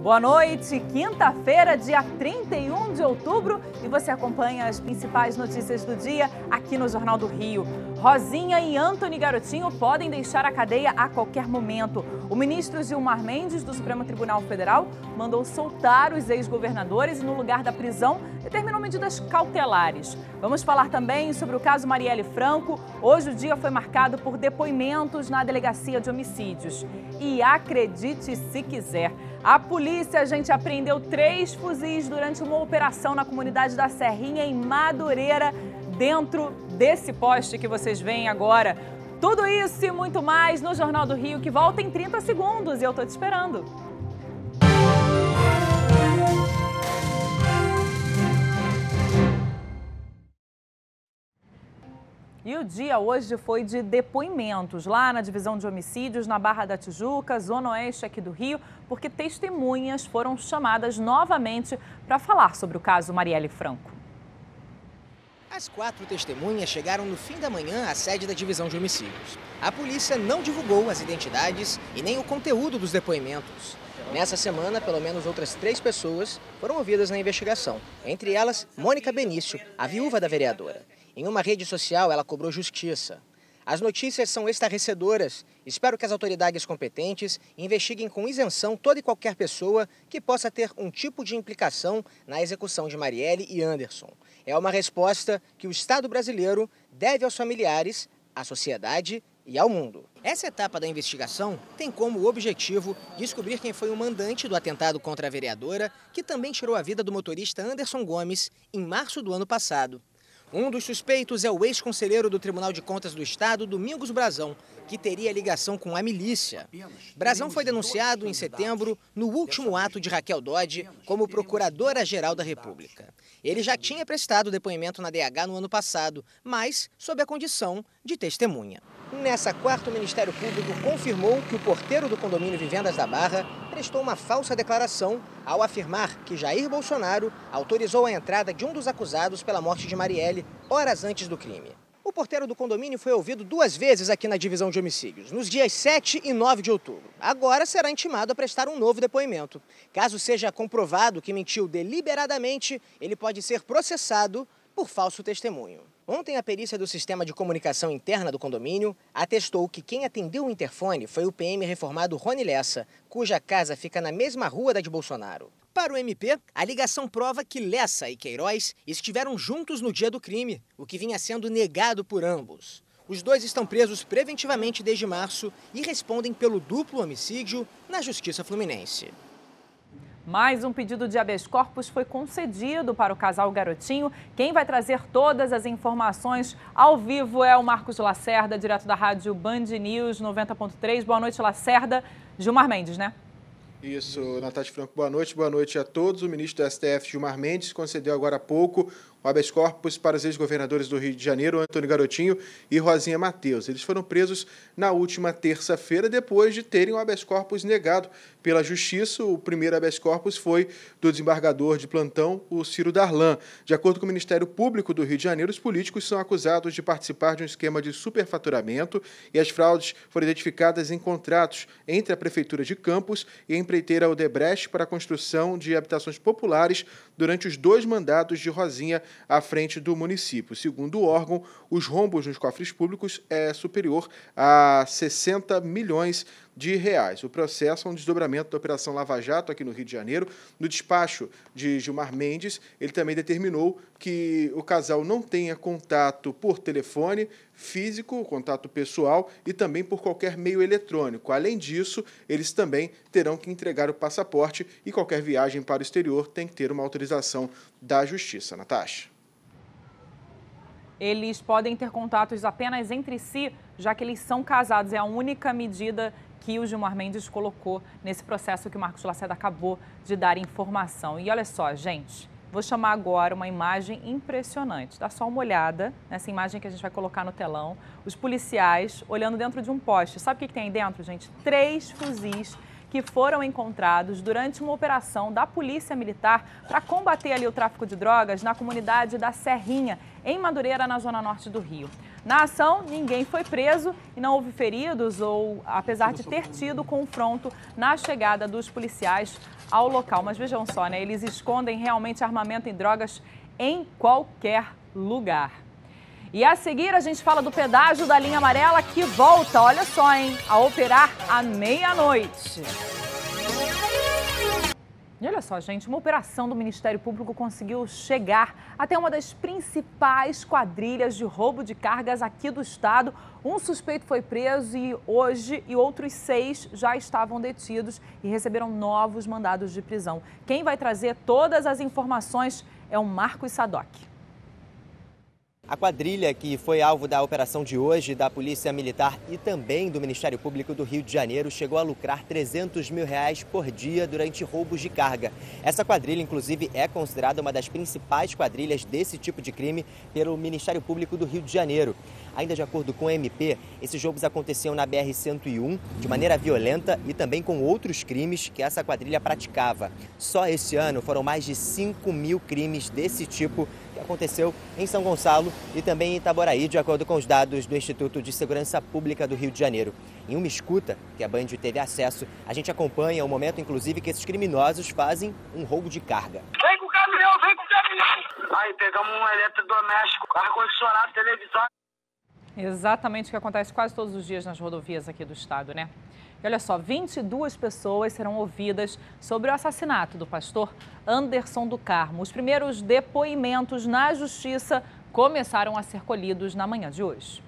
Boa noite, quinta-feira, dia 31 de outubro, e você acompanha as principais notícias do dia aqui no Jornal do Rio. Rosinha e Antony Garotinho podem deixar a cadeia a qualquer momento. O ministro Gilmar Mendes, do Supremo Tribunal Federal, mandou soltar os ex-governadores e, no lugar da prisão, determinou medidas cautelares. Vamos falar também sobre o caso Marielle Franco. Hoje o dia foi marcado por depoimentos na Delegacia de Homicídios. E acredite se quiser, a polícia, apreendeu 3 fuzis durante uma operação na comunidade da Serrinha, em Madureira, dentro desse poste que vocês veem agora. Tudo isso e muito mais no Jornal do Rio, que volta em 30 segundos, e eu tô te esperando. E o dia hoje foi de depoimentos lá na divisão de homicídios, na Barra da Tijuca, zona oeste aqui do Rio, porque testemunhas foram chamadas novamente para falar sobre o caso Marielle Franco. As 4 testemunhas chegaram no fim da manhã à sede da divisão de homicídios. A polícia não divulgou as identidades e nem o conteúdo dos depoimentos. Nessa semana, pelo menos outras 3 pessoas foram ouvidas na investigação. Entre elas, Mônica Benício, a viúva da vereadora. Em uma rede social, ela cobrou justiça. As notícias são estarrecedoras. Espero que as autoridades competentes investiguem com isenção toda e qualquer pessoa que possa ter um tipo de implicação na execução de Marielle e Anderson. É uma resposta que o Estado brasileiro deve aos familiares, à sociedade e ao mundo. Essa etapa da investigação tem como objetivo descobrir quem foi o mandante do atentado contra a vereadora, que também tirou a vida do motorista Anderson Gomes em março do ano passado. Um dos suspeitos é o ex-conselheiro do Tribunal de Contas do Estado, Domingos Brazão, que teria ligação com a milícia. Brazão foi denunciado em setembro, no último ato de Raquel Dodge, como Procuradora-Geral da República. Ele já tinha prestado depoimento na DH no ano passado, mas sob a condição de testemunha. Nessa quarta, o Ministério Público confirmou que o porteiro do condomínio Vivendas da Barra prestou uma falsa declaração ao afirmar que Jair Bolsonaro autorizou a entrada de um dos acusados pela morte de Marielle horas antes do crime. O porteiro do condomínio foi ouvido 2 vezes aqui na divisão de homicídios, nos dias 7 e 9 de outubro. Agora será intimado a prestar um novo depoimento. Caso seja comprovado que mentiu deliberadamente, ele pode ser processado por falso testemunho. Ontem, a perícia do Sistema de Comunicação Interna do condomínio atestou que quem atendeu o interfone foi o PM reformado Rony Lessa, cuja casa fica na mesma rua da de Bolsonaro. Para o MP, a ligação prova que Lessa e Queiroz estiveram juntos no dia do crime, o que vinha sendo negado por ambos. Os 2 estão presos preventivamente desde março e respondem pelo duplo homicídio na Justiça Fluminense. Mais um pedido de habeas corpus foi concedido para o casal Garotinho. Quem vai trazer todas as informações ao vivo é o Marcos Lacerda, direto da rádio Band News 90.3. Boa noite, Lacerda. Gilmar Mendes, né? Isso, Natasha Franco, boa noite a todos. O ministro do STF, Gilmar Mendes, concedeu agora há pouco o habeas corpus para os ex-governadores do Rio de Janeiro, Antony Garotinho e Rosinha Matheus. Eles foram presos na última terça-feira, depois de terem o habeas corpus negado pela Justiça. O primeiro habeas corpus foi do desembargador de plantão, o Ciro Darlan. De acordo com o Ministério Público do Rio de Janeiro, os políticos são acusados de participar de um esquema de superfaturamento e as fraudes foram identificadas em contratos entre a Prefeitura de Campos e a empreiteira Odebrecht para a construção de habitações populares durante os 2 mandatos de Rosinha à frente do município. Segundo o órgão, os rombos nos cofres públicos é superior a 60 milhões de reais. O processo é um desdobramento da Operação Lava Jato aqui no Rio de Janeiro. No despacho de Gilmar Mendes, ele também determinou que o casal não tenha contato por telefone físico, contato pessoal e também por qualquer meio eletrônico. Além disso, eles também terão que entregar o passaporte e qualquer viagem para o exterior tem que ter uma autorização da Justiça. Natasha. Eles podem ter contatos apenas entre si, já que eles são casados. É a única medida que o Gilmar Mendes colocou nesse processo que o Marcos Lacerda acabou de dar informação. E olha só, gente, vou chamar agora uma imagem impressionante. Dá só uma olhada nessa imagem que a gente vai colocar no telão. Os policiais olhando dentro de um poste. Sabe o que tem aí dentro, gente? 3 fuzis que foram encontrados durante uma operação da Polícia Militar para combater ali o tráfico de drogas na comunidade da Serrinha, em Madureira, na zona norte do Rio. Na ação, ninguém foi preso e não houve feridos, apesar de ter tido confronto na chegada dos policiais ao local. Mas vejam só, né? Eles escondem realmente armamento e drogas em qualquer lugar. E a seguir a gente fala do pedágio da linha amarela que volta, olha só, hein, a operar à meia-noite. E olha só, gente, uma operação do Ministério Público conseguiu chegar até uma das principais quadrilhas de roubo de cargas aqui do estado. Um suspeito foi preso e outros 6 já estavam detidos e receberam novos mandados de prisão. Quem vai trazer todas as informações é o Marcos Sadoc. A quadrilha que foi alvo da operação de hoje da Polícia Militar e também do Ministério Público do Rio de Janeiro chegou a lucrar R$300 mil por dia durante roubos de carga. Essa quadrilha, inclusive, é considerada uma das principais quadrilhas desse tipo de crime pelo Ministério Público do Rio de Janeiro. Ainda de acordo com o MP, esses roubos aconteciam na BR-101 de maneira violenta e também com outros crimes que essa quadrilha praticava. Só esse ano foram mais de 5 mil crimes desse tipo que aconteceu em São Gonçalo e também em Itaboraí, de acordo com os dados do Instituto de Segurança Pública do Rio de Janeiro. Em uma escuta que a Band teve acesso, a gente acompanha o momento, inclusive, que esses criminosos fazem um roubo de carga. Vem com o caminhão, vem com o caminhão! Aí pegamos um eletrodoméstico, ar-condicionado, televisão. Exatamente o que acontece quase todos os dias nas rodovias aqui do estado, né? E olha só, 22 pessoas serão ouvidas sobre o assassinato do pastor Anderson do Carmo. Os primeiros depoimentos na justiça começaram a ser colhidos na manhã de hoje.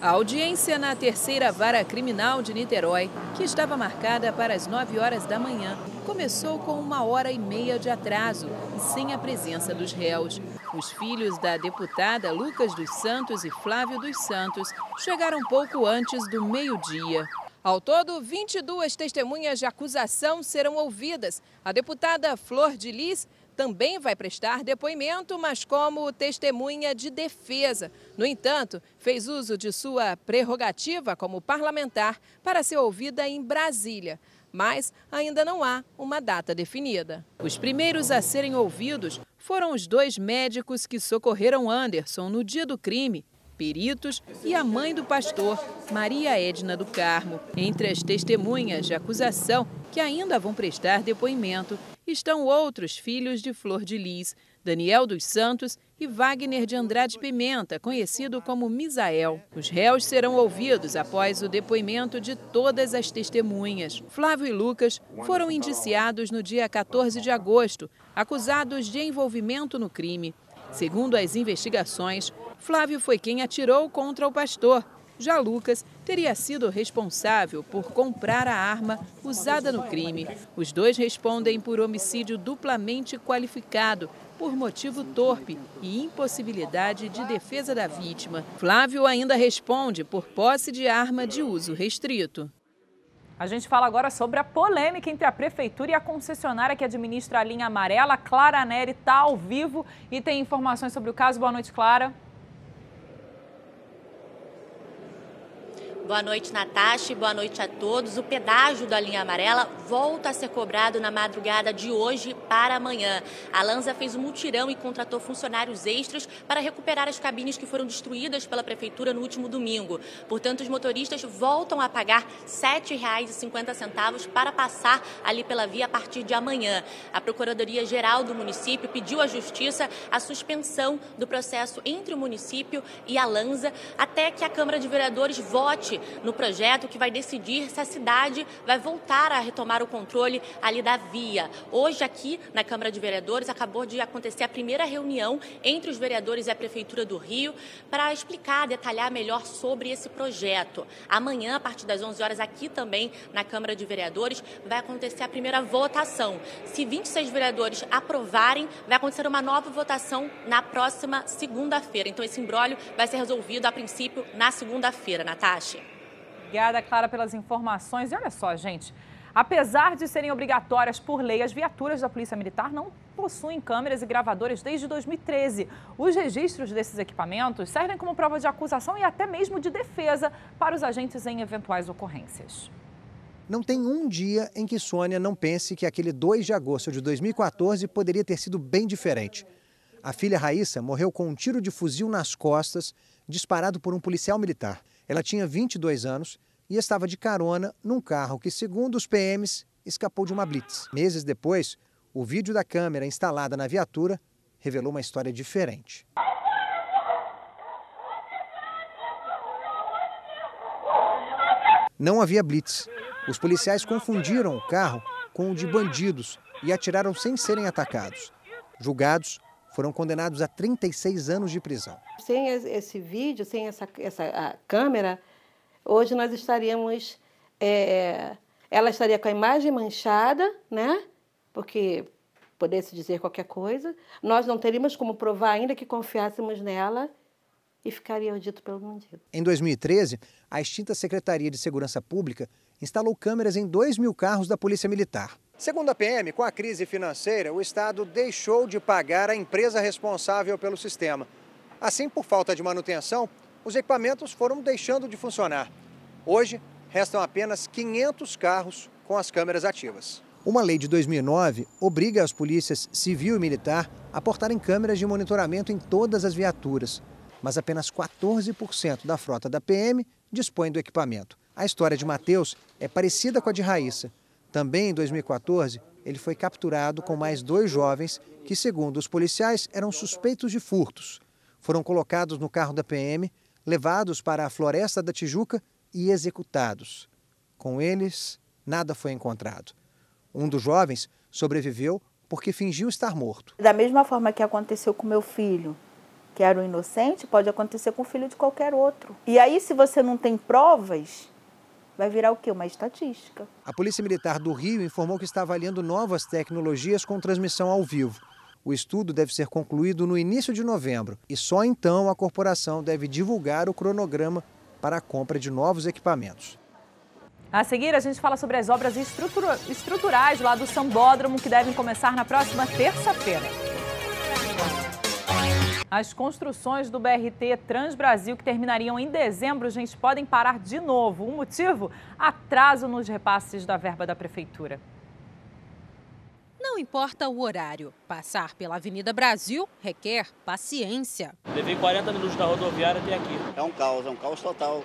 A audiência na terceira vara criminal de Niterói, que estava marcada para as 9 horas da manhã, começou com 1h30 de atraso e sem a presença dos réus. Os filhos da deputada Lucas dos Santos e Flávio dos Santos chegaram pouco antes do meio-dia. Ao todo, 22 testemunhas de acusação serão ouvidas. A deputada Flor de Lis também vai prestar depoimento, mas como testemunha de defesa. No entanto, fez uso de sua prerrogativa como parlamentar para ser ouvida em Brasília. Mas ainda não há uma data definida. Os primeiros a serem ouvidos foram os 2 médicos que socorreram Anderson no dia do crime, peritos e a mãe do pastor, Maria Edna do Carmo. Entre as testemunhas de acusação que ainda vão prestar depoimento estão outros filhos de Flor de Lis, Daniel dos Santos e Wagner de Andrade Pimenta, conhecido como Misael. Os réus serão ouvidos após o depoimento de todas as testemunhas. Flávio e Lucas foram indiciados no dia 14 de agosto, acusados de envolvimento no crime. Segundo as investigações, Flávio foi quem atirou contra o pastor. Já Lucas teria sido responsável por comprar a arma usada no crime. Os 2 respondem por homicídio duplamente qualificado, por motivo torpe e impossibilidade de defesa da vítima. Flávio ainda responde por posse de arma de uso restrito. A gente fala agora sobre a polêmica entre a prefeitura e a concessionária que administra a linha amarela. Clara Neri está ao vivo e tem informações sobre o caso. Boa noite, Clara. Boa noite, Natasha, e boa noite a todos. O pedágio da linha amarela volta a ser cobrado na madrugada de hoje para amanhã. A Lanza fez um mutirão e contratou funcionários extras para recuperar as cabines que foram destruídas pela prefeitura no último domingo. Portanto, os motoristas voltam a pagar R$ 7,50 para passar ali pela via a partir de amanhã. A Procuradoria-Geral do município pediu à Justiça a suspensão do processo entre o município e a Lanza até que a Câmara de Vereadores vote no projeto que vai decidir se a cidade vai voltar a retomar o controle ali da via. Hoje aqui na Câmara de Vereadores acabou de acontecer a primeira reunião entre os vereadores e a Prefeitura do Rio para explicar, detalhar melhor sobre esse projeto. Amanhã, a partir das 11 horas, aqui também na Câmara de Vereadores, vai acontecer a primeira votação. Se 26 vereadores aprovarem, vai acontecer uma nova votação na próxima segunda-feira. Então esse imbróglio vai ser resolvido a princípio na segunda-feira, Natasha. Obrigada, Clara, pelas informações. E olha só, gente, apesar de serem obrigatórias por lei, as viaturas da Polícia Militar não possuem câmeras e gravadores desde 2013. Os registros desses equipamentos servem como prova de acusação e até mesmo de defesa para os agentes em eventuais ocorrências. Não tem um dia em que Sônia não pense que aquele 2 de agosto de 2014 poderia ter sido bem diferente. A filha Raíssa morreu com um tiro de fuzil nas costas, disparado por um policial militar. Ela tinha 22 anos e estava de carona num carro que, segundo os PMs, escapou de uma blitz. Meses depois, o vídeo da câmera instalada na viatura revelou uma história diferente. Não havia blitz. Os policiais confundiram o carro com o de bandidos e atiraram sem serem atacados. Julgados, foram condenados a 36 anos de prisão. Sem esse vídeo, sem essa câmera, hoje nós estaríamos... ela estaria com a imagem manchada, né? Porque pudesse dizer qualquer coisa. Nós não teríamos como provar ainda que confiássemos nela e ficaria dito pelo bandido. Em 2013, a extinta Secretaria de Segurança Pública instalou câmeras em 2.000 carros da Polícia Militar. Segundo a PM, com a crise financeira, o Estado deixou de pagar a empresa responsável pelo sistema. Assim, por falta de manutenção, os equipamentos foram deixando de funcionar. Hoje, restam apenas 500 carros com as câmeras ativas. Uma lei de 2009 obriga as polícias civil e militar a portarem câmeras de monitoramento em todas as viaturas. Mas apenas 14% da frota da PM dispõe do equipamento. A história de Matheus é parecida com a de Raíssa. Também em 2014, ele foi capturado com mais 2 jovens que, segundo os policiais, eram suspeitos de furtos. Foram colocados no carro da PM, levados para a Floresta da Tijuca e executados. Com eles, nada foi encontrado. Um dos jovens sobreviveu porque fingiu estar morto. Da mesma forma que aconteceu com meu filho, que era um inocente, pode acontecer com o filho de qualquer outro. E aí, se você não tem provas, vai virar o quê? Uma estatística. A Polícia Militar do Rio informou que está avaliando novas tecnologias com transmissão ao vivo. O estudo deve ser concluído no início de novembro e só então a corporação deve divulgar o cronograma para a compra de novos equipamentos. A seguir, a gente fala sobre as obras estruturais lá do Sambódromo que devem começar na próxima terça-feira. As construções do BRT Transbrasil, que terminariam em dezembro, gente, podem parar de novo. O motivo? Atraso nos repasses da verba da Prefeitura. Não importa o horário, passar pela Avenida Brasil requer paciência. Levei 40 minutos da rodoviária até aqui. É um caos total.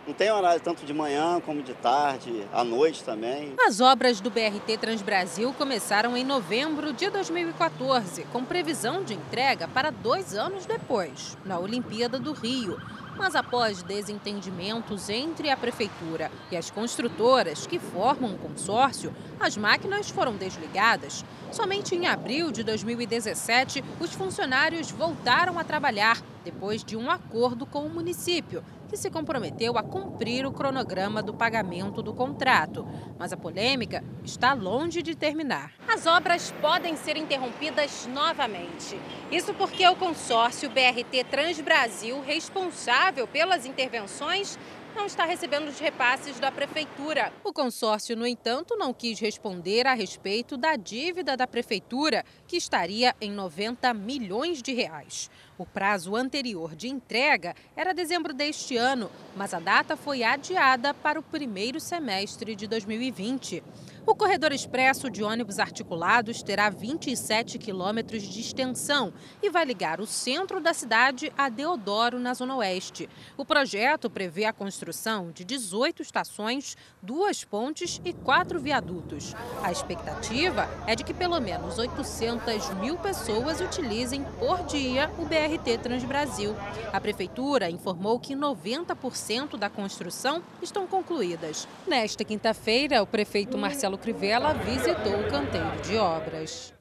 Não tem horário tanto de manhã como de tarde, à noite também. As obras do BRT Transbrasil começaram em novembro de 2014, com previsão de entrega para 2 anos depois, na Olimpíada do Rio. Mas após desentendimentos entre a Prefeitura e as construtoras que formam um consórcio, as máquinas foram desligadas. Somente em abril de 2017, os funcionários voltaram a trabalhar, depois de um acordo com o município, que se comprometeu a cumprir o cronograma do pagamento do contrato. Mas a polêmica está longe de terminar. As obras podem ser interrompidas novamente. Isso porque o consórcio BRT Transbrasil, responsável pelas intervenções, não está recebendo os repasses da Prefeitura. O consórcio, no entanto, não quis responder a respeito da dívida da Prefeitura, que estaria em 90 milhões de reais. O prazo anterior de entrega era dezembro deste ano, mas a data foi adiada para o primeiro semestre de 2020. O corredor expresso de ônibus articulados terá 27 quilômetros de extensão e vai ligar o centro da cidade a Deodoro, na Zona Oeste. O projeto prevê a construção de 18 estações, 2 pontes e 4 viadutos. A expectativa é de que pelo menos 800 mil pessoas utilizem por dia o BRT Transbrasil. A Prefeitura informou que 90% da construção estão concluídas. Nesta quinta-feira, o prefeito Marcelo Crivella visitou o canteiro de obras.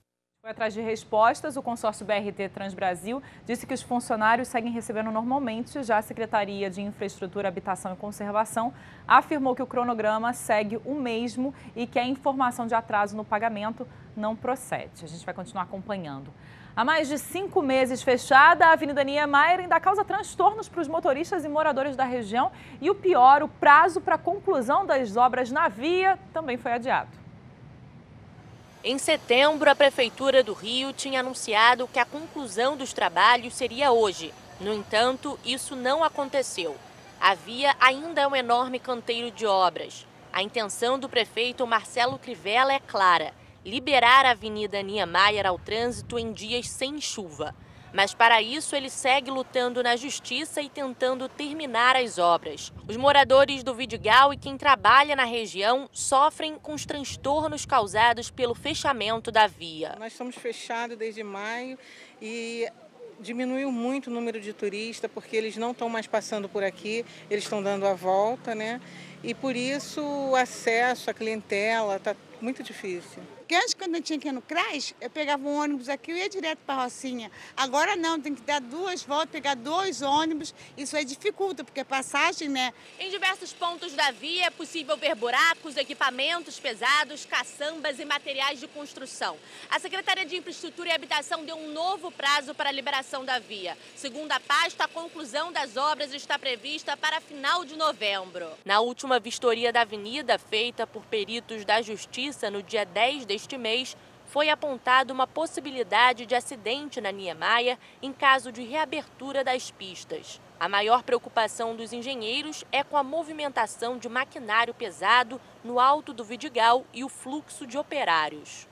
Foi atrás de respostas, o consórcio BRT Transbrasil disse que os funcionários seguem recebendo normalmente. Já a Secretaria de Infraestrutura, Habitação e Conservação afirmou que o cronograma segue o mesmo e que a informação de atraso no pagamento não procede. A gente vai continuar acompanhando. Há mais de 5 meses fechada, a Avenida Niemeyer ainda causa transtornos para os motoristas e moradores da região. E o pior, o prazo para a conclusão das obras na via também foi adiado. Em setembro, a Prefeitura do Rio tinha anunciado que a conclusão dos trabalhos seria hoje. No entanto, isso não aconteceu. A via ainda é um enorme canteiro de obras. A intenção do prefeito Marcelo Crivella é clara: liberar a Avenida Niemeyer ao trânsito em dias sem chuva. Mas para isso ele segue lutando na justiça e tentando terminar as obras. Os moradores do Vidigal e quem trabalha na região sofrem com os transtornos causados pelo fechamento da via. Nós estamos fechados desde maio e diminuiu muito o número de turistas porque eles não estão mais passando por aqui, eles estão dando a volta, né? E por isso o acesso à clientela está muito difícil. Porque antes, quando eu tinha que ir no CRAS, eu pegava um ônibus aqui e ia direto para a Rocinha. Agora não, tem que dar 2 voltas, pegar 2 ônibus. Isso aí dificulta, porque passagem, né? Em diversos pontos da via é possível ver buracos, equipamentos pesados, caçambas e materiais de construção. A Secretaria de Infraestrutura e Habitação deu um novo prazo para a liberação da via. Segundo a pasta, a conclusão das obras está prevista para final de novembro. Na última vistoria da avenida, feita por peritos da Justiça no dia 10 deste mês, foi apontada uma possibilidade de acidente na Niemeyer em caso de reabertura das pistas. A maior preocupação dos engenheiros é com a movimentação de maquinário pesado no alto do Vidigal e o fluxo de operários.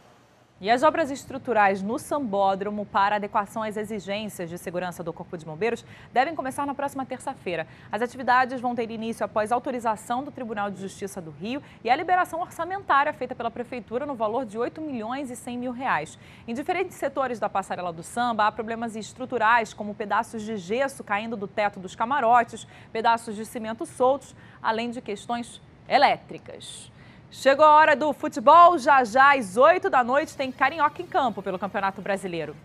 E as obras estruturais no Sambódromo para adequação às exigências de segurança do Corpo de Bombeiros devem começar na próxima terça-feira. As atividades vão ter início após autorização do Tribunal de Justiça do Rio e a liberação orçamentária feita pela Prefeitura no valor de R$ 8.100.000. Em diferentes setores da passarela do samba, há problemas estruturais, como pedaços de gesso caindo do teto dos camarotes, pedaços de cimento soltos, além de questões elétricas. Chegou a hora do futebol, já às 8 da noite tem Carioca em campo pelo Campeonato Brasileiro.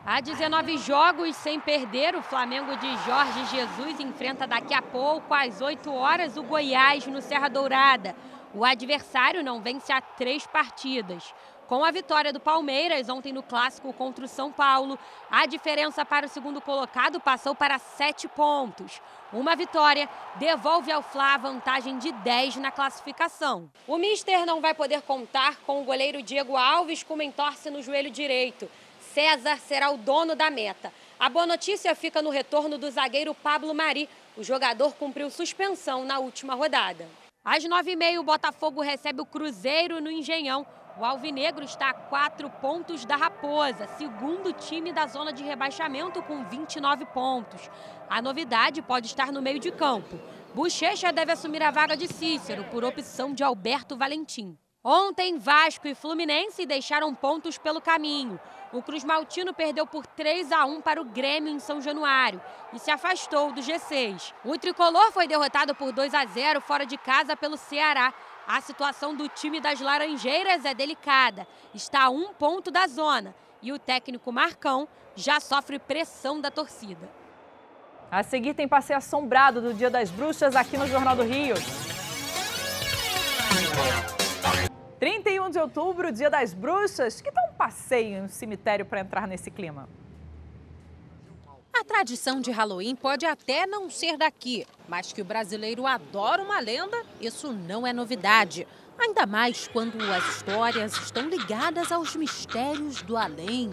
Há 19 jogos sem perder, o Flamengo de Jorge Jesus enfrenta daqui a pouco, às 8 horas, o Goiás no Serra Dourada. O adversário não vence há 3 partidas. Com a vitória do Palmeiras ontem no Clássico contra o São Paulo, a diferença para o segundo colocado passou para 7 pontos. Uma vitória devolve ao Fla a vantagem de 10 na classificação. O míster não vai poder contar com o goleiro Diego Alves com uma entorse no joelho direito. César será o dono da meta. A boa notícia fica no retorno do zagueiro Pablo Mari. O jogador cumpriu suspensão na última rodada. Às 9h30, o Botafogo recebe o Cruzeiro no Engenhão. O alvinegro está a 4 pontos da Raposa, segundo time da zona de rebaixamento com 29 pontos. A novidade pode estar no meio de campo. Bochecha deve assumir a vaga de Cícero, por opção de Alberto Valentim. Ontem, Vasco e Fluminense deixaram pontos pelo caminho. O Cruz Maltino perdeu por 3-1 para o Grêmio em São Januário e se afastou do G6. O tricolor foi derrotado por 2-0 fora de casa pelo Ceará. A situação do time das Laranjeiras é delicada. Está a 1 ponto da zona e o técnico Marcão já sofre pressão da torcida. A seguir tem passeio assombrado do Dia das Bruxas aqui no Jornal do Rio. 31 de outubro, Dia das Bruxas. Que tal um passeio em um cemitério para entrar nesse clima? A tradição de Halloween pode até não ser daqui, mas que o brasileiro adora uma lenda, isso não é novidade. Ainda mais quando as histórias estão ligadas aos mistérios do além.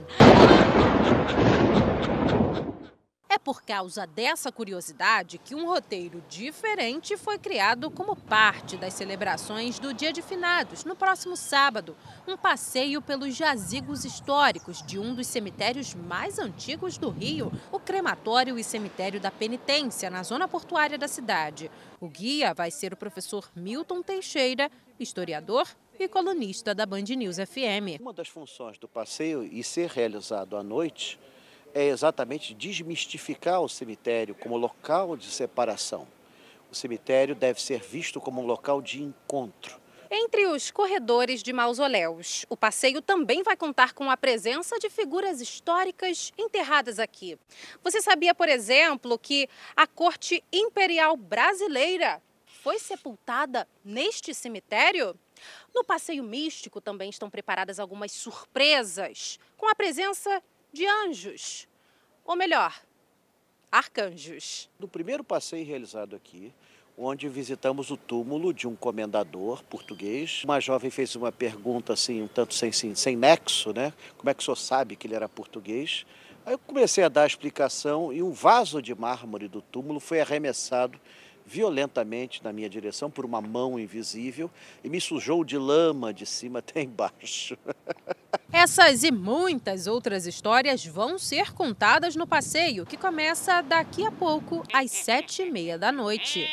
É por causa dessa curiosidade que um roteiro diferente foi criado como parte das celebrações do Dia de Finados, no próximo sábado. Um passeio pelos jazigos históricos de um dos cemitérios mais antigos do Rio, o Crematório e Cemitério da Penitência, na zona portuária da cidade. O guia vai ser o professor Milton Teixeira, historiador e colunista da Band News FM. Uma das funções do passeio, e ser realizado à noite, é exatamente desmistificar o cemitério como local de separação. O cemitério deve ser visto como um local de encontro. Entre os corredores de mausoléus, o passeio também vai contar com a presença de figuras históricas enterradas aqui. Você sabia, por exemplo, que a Corte Imperial Brasileira foi sepultada neste cemitério? No passeio místico também estão preparadas algumas surpresas, com a presença de anjos, ou melhor, arcanjos. No primeiro passeio realizado aqui, onde visitamos o túmulo de um comendador português, uma jovem fez uma pergunta assim, um tanto sem nexo, né? Como é que o senhor sabe que ele era português? Aí eu comecei a dar a explicação e um vaso de mármore do túmulo foi arremessado violentamente na minha direção por uma mão invisível e me sujou de lama de cima até embaixo. Essas e muitas outras histórias vão ser contadas no passeio, que começa daqui a pouco, às 7h30 da noite.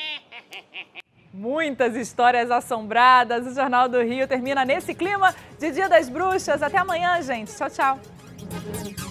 Muitas histórias assombradas. O Jornal do Rio termina nesse clima de Dia das Bruxas. Até amanhã, gente. Tchau, tchau.